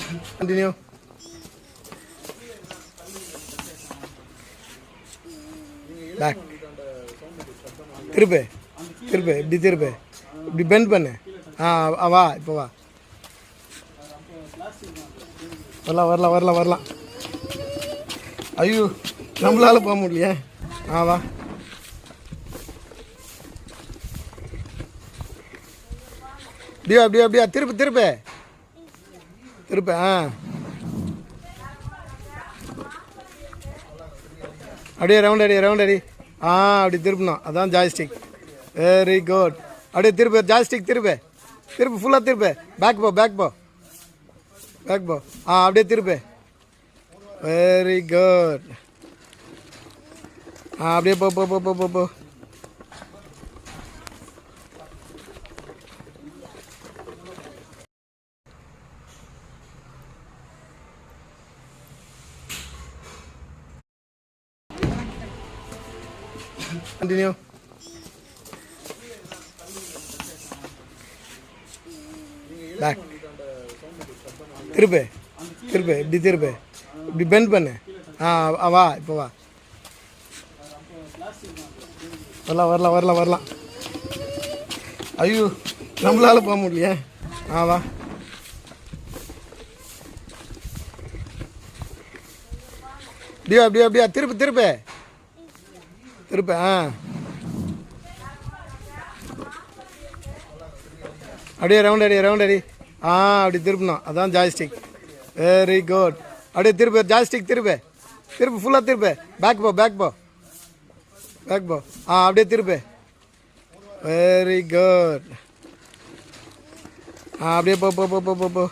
Continue. Back. திருப்பு திருப்பு இப்படி திருப்பு இப்படி பெண்ட் பண்ணு. வா இப்போ வா. வரலாம் வரலாம் வரலாம் வரலாம். ஐயோ நம்மளால போக முடியலையே. வா. அப்படியா திருப்பு திருப்பு திருப்பு. அப்படியே ரவுண்ட் அடி. அப்படி திருப்பணும். அதான் ஜாய்ஸ்டிக். Very good. அப்படியே திருப்பு ஜாய்ஸ்டிக் திருப்பு ஃபுல்லாக திருப்பு. பேக் போ. அப்படியே திருப்பு. Very good. அப்படியே போ. Continue. Back. திருப்பு இப்படி திருப்பு இப்படி பெண்ட் பண்ணு. வா இப்போ வா. வரலாம் வரலாம். ஐயோ நம்மளால போக முடியலையே. வா. அப்படியா திருப்பு திருப்பு. அப்படியே ரவுண்ட் அடி. அப்படி திருப்பணும். அதான் ஜாய்ஸ்டிக். Very good. அப்படியே திருப்பு ஜாய்ஸ்டிக் திருப்பு ஃபுல்லாக திருப்பு. பேக் போ. அப்படியே திருப்பு. Very good. அப்படியே போ.